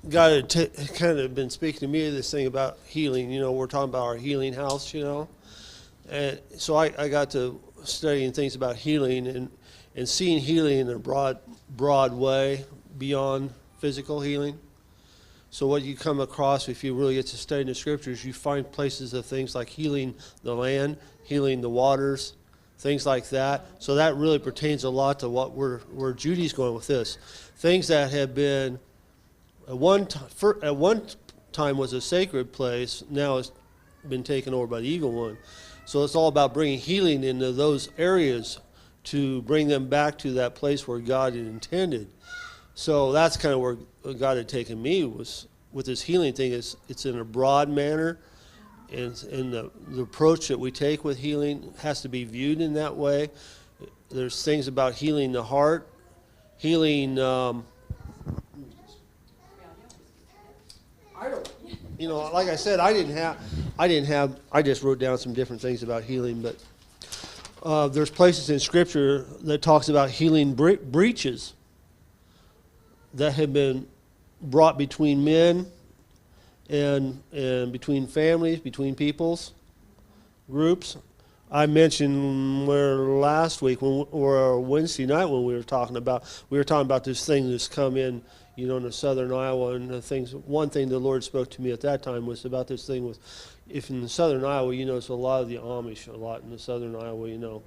God had kind of been speaking to me this thing about healing. We're talking about our healing house, And so I got to studying things about healing and seeing healing in a broad way beyond physical healing. So what you come across if you really get to study the scriptures, you find places of things like healing the land, healing the waters, things like that. So that really pertains a lot to where Judy's going with this. Things that have been at one time was a sacred place, now it's been taken over by the evil one. So it's all about bringing healing into those areas to bring them back to that place where God had intended. So that's kind of where God had taken me was with this healing thing. It's in a broad manner, and the approach that we take with healing has to be viewed in that way. There's things about healing the heart, healing. Like I said, I just wrote down some different things about healing, but there's places in Scripture that talks about healing breaches that have been brought between men and between families, between peoples, groups. I mentioned last week or Wednesday night when we were talking about this thing that's come in, in southern Iowa, and one thing the Lord spoke to me at that time was about this thing if in the southern Iowa, it's a lot of the Amish, a lot in the southern Iowa, and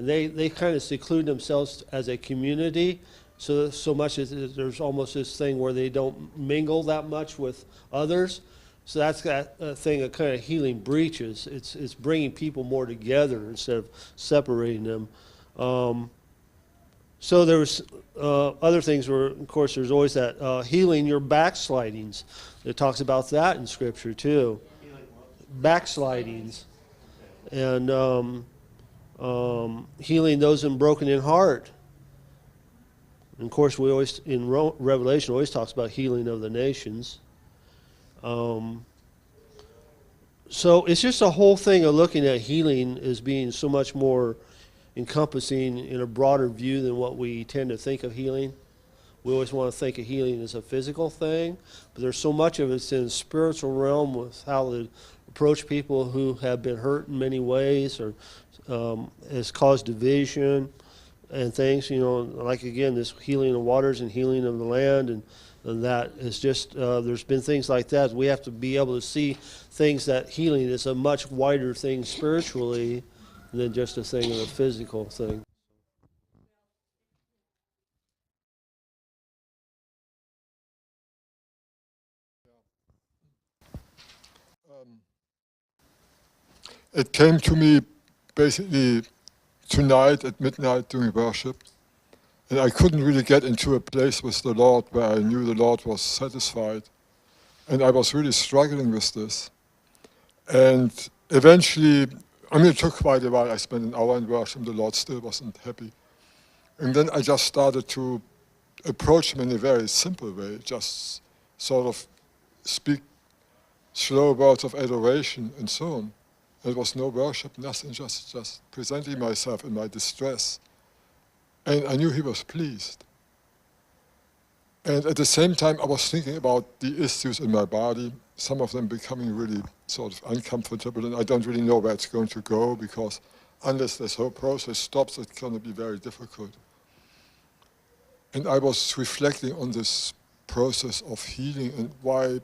they kind of seclude themselves as a community, so much as there's almost this thing where they don't mingle that much with others. So that's that thing of kind of healing breaches. It's bringing people more together instead of separating them. So there was other things where, of course, there's always that healing your backslidings. It talks about that in Scripture too. Backslidings. And healing those in broken in heart. And of course, we always, in Revelation, always talks about healing of the nations. So it's just a whole thing of looking at healing as being so much more encompassing in a broader view than what we tend to think of healing. We always want to think of healing as a physical thing, but there's so much of it in the spiritual realm with how to approach people who have been hurt in many ways or has caused division and things, like again, this healing of waters and healing of the land and that is just, there's been things like that. We have to be able to see things that healing is a much wider thing spiritually than just a thing of a physical thing. It came to me basically tonight at midnight during worship. And I couldn't really get into a place with the Lord where I knew the Lord was satisfied. And I was really struggling with this. And eventually, it took quite a while. I spent an hour in worship, and the Lord still wasn't happy. And then I just started to approach him in a very simple way, just sort of speak slow words of adoration and so on. There was no worship, nothing, just presenting myself in my distress. And I knew he was pleased. And at the same time, I was thinking about the issues in my body, some of them becoming really sort of uncomfortable, and I don't really know where it's going to go, because unless this whole process stops, it's going to be very difficult. And I was reflecting on this process of healing, and why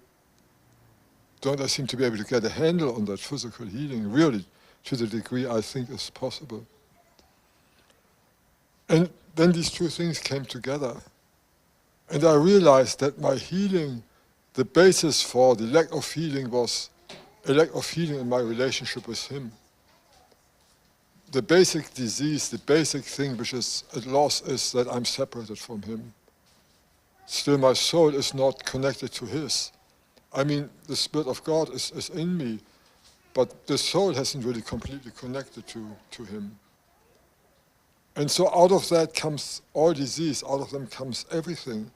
don't I seem to be able to get a handle on that physical healing, really, to the degree I think is possible. And then these two things came together. And I realized that my healing, the basis for the lack of healing was a lack of healing in my relationship with him. The basic disease, the basic thing which is at loss is that I'm separated from him. Still my soul is not connected to his. The Spirit of God is in me, but the soul hasn't really completely connected to him. And so out of that comes all disease, out of them comes everything.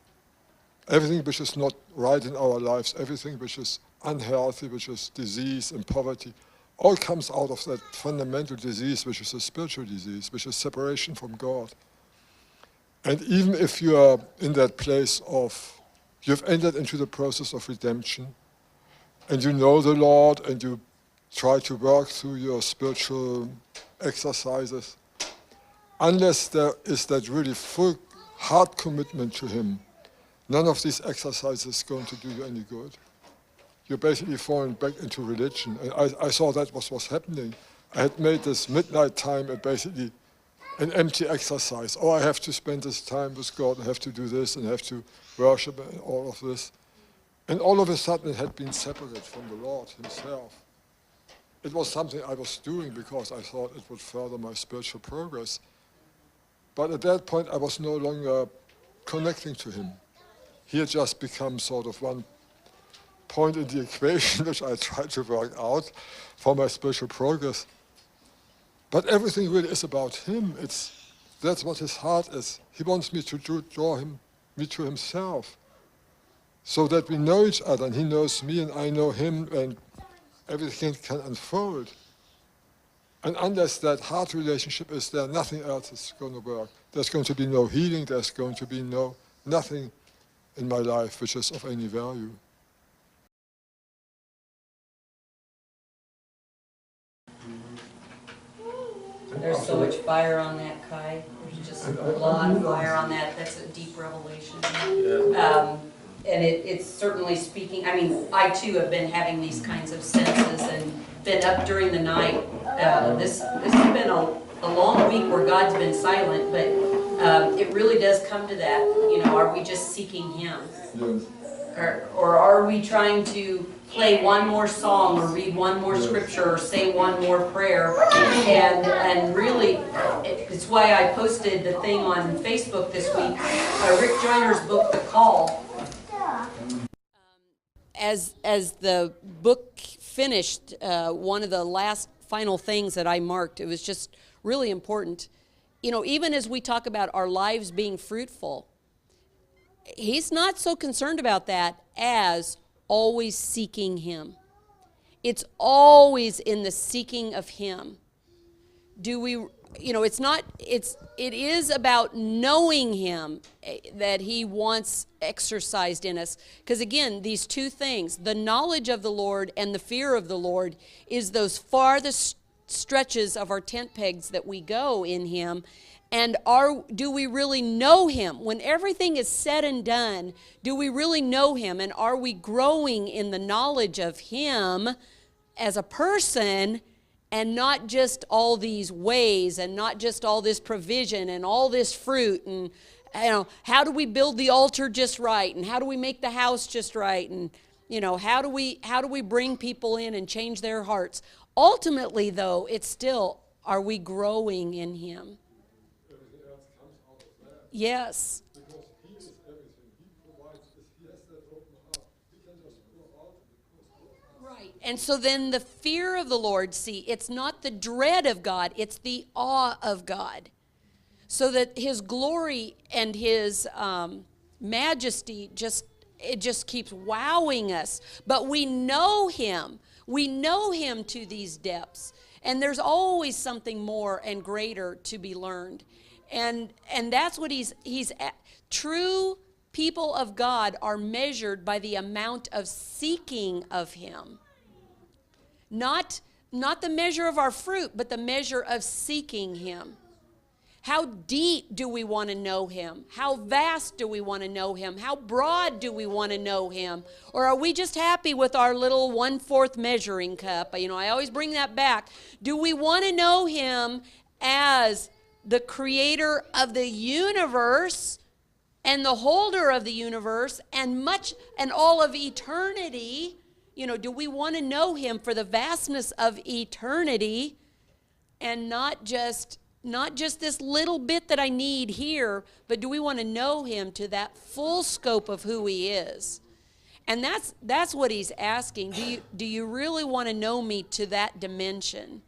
Everything which is not right in our lives, everything which is unhealthy, which is disease and poverty, all comes out of that fundamental disease, which is a spiritual disease, which is separation from God. And even if you are in that place of You've entered into the process of redemption, and you know the Lord, and you try to work through your spiritual exercises. Unless there is that really full heart commitment to Him, none of these exercises is going to do you any good. You're basically falling back into religion. And I saw that was happening. I had made this midnight time basically an empty exercise. Oh, I have to spend this time with God, I have to do this, and I have to worship and all of this. And all of a sudden it had been separate from the Lord Himself. It was something I was doing because I thought it would further my spiritual progress. But at that point I was no longer connecting to Him. He had just become sort of one point in the equation which I tried to work out for my spiritual progress. But everything really is about Him. That's what His heart is. He wants me to draw me to Himself, so that we know each other, and He knows me and I know Him, and everything can unfold. And unless that heart relationship is there, nothing else is going to work. There's going to be no healing, there's going to be nothing in my life which is of any value. There's so much fire on that, Kai. There's just a lot of fire on that. That's a deep revelation. And it's certainly speaking. I mean, I too have been having these kinds of senses and been up during the night. This has been a long week where God's been silent, but it really does come to that. You know, are we just seeking Him? Yes. Or are we trying to play one more song or read one more scripture or say one more prayer? And really, it's why I posted the thing on Facebook this week, Rick Joyner's book, The Call. As the book finished, one of the last final things that I marked, it was just really important. You know, even as we talk about our lives being fruitful, he's not so concerned about that as always seeking Him. It's always in the seeking of Him. Do we, you know, it is about knowing Him that He wants exercised in us. Because again, these two things, the knowledge of the Lord and the fear of the Lord, is those farthest stretches of our tent pegs that we go in Him. And do we really know Him? When everything is said and done, do we really know Him? And are we growing in the knowledge of Him as a person, and not just all these ways, and not just all this provision and all this fruit, and you know, how do we build the altar just right, and how do we make the house just right, and you know, how do we bring people in and change their hearts? Ultimately, though, it's still, are we growing in Him? Yes. Because He is everything. He provides this. He has that open heart. He can just pour out and pour. Right. And so then the fear of the Lord, see, it's not the dread of God, it's the awe of God. So that His glory and His majesty just keeps wowing us. But we know Him. We know Him to these depths. And there's always something more and greater to be learned. And that's what he's true people of God are measured by the amount of seeking of Him. Not the measure of our fruit, but the measure of seeking Him. How deep do we want to know Him? How vast do we want to know Him? How broad do we want to know Him? Or are we just happy with our little 1/4 measuring cup? You know, I always bring that back. Do we want to know Him as the creator of the universe and the holder of the universe and all of eternity? You know, do we want to know Him for the vastness of eternity, and not just this little bit that I need here, but do we want to know Him to that full scope of who He is? And that's what He's asking. Do you really want to know me to that dimension?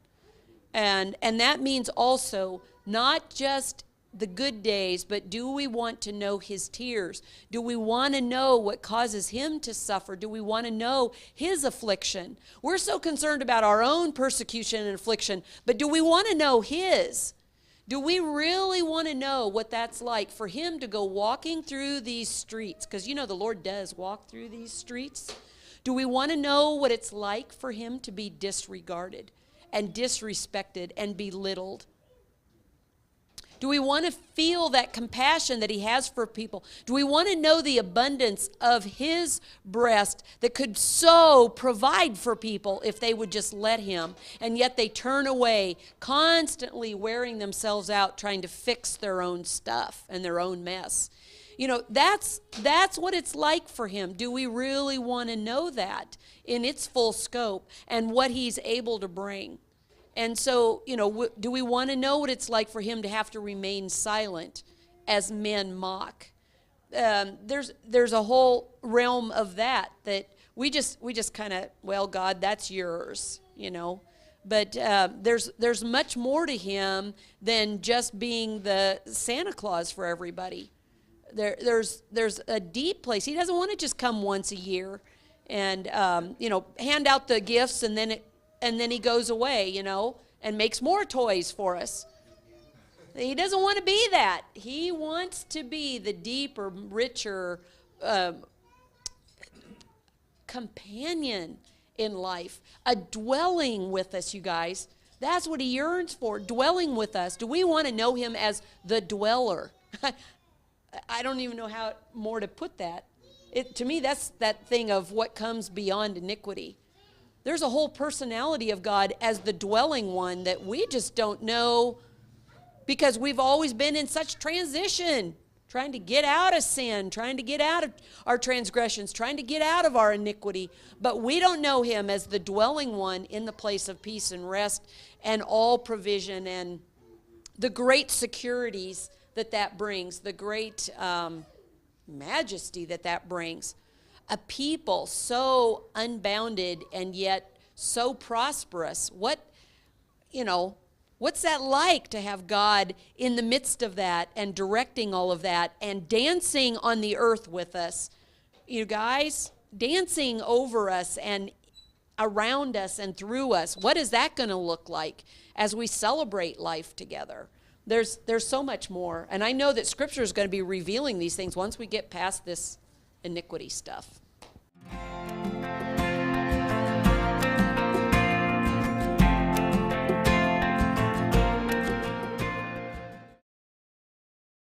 And that means also not just the good days, but do we want to know His tears? Do we want to know what causes Him to suffer? Do we want to know His affliction? We're so concerned about our own persecution and affliction, but do we want to know His? Do we really want to know what that's like for him to go walking through these streets? Because you know the Lord does walk through these streets. Do we want to know what it's like for him to be disregarded and disrespected and belittled? Do we want to feel that compassion that he has for people? Do we want to know the abundance of his breast that could so provide for people if they would just let him? And yet they turn away, constantly wearing themselves out, trying to fix their own stuff and their own mess. You know, that's what it's like for him. Do we really want to know that in its full scope and what he's able to bring? And so, you know, do we want to know what it's like for him to have to remain silent as men mock? There's a whole realm of that we just kind of, well, God, that's yours, you know. But there's much more to him than just being the Santa Claus for everybody. There's a deep place. He doesn't want to just come once a year and you know, hand out the gifts and then he goes away, you know, and makes more toys for us. He doesn't want to be that. He wants to be the deeper, richer companion in life, a dwelling with us, you guys. That's what he yearns for, dwelling with us. Do we want to know him as the dweller? I don't even know how more to put that. To me, that's that thing of what comes beyond iniquity. There's a whole personality of God as the dwelling one that we just don't know because we've always been in such transition, trying to get out of sin, trying to get out of our transgressions, trying to get out of our iniquity. But we don't know him as the dwelling one in the place of peace and rest and all provision and the great securities that brings, the great majesty that brings. A people so unbounded and yet so prosperous. What's that like to have God in the midst of that and directing all of that and dancing on the earth with us? You guys, dancing over us and around us and through us. What is that going to look like as we celebrate life together? There's so much more. And I know that Scripture is going to be revealing these things once we get past this iniquity stuff.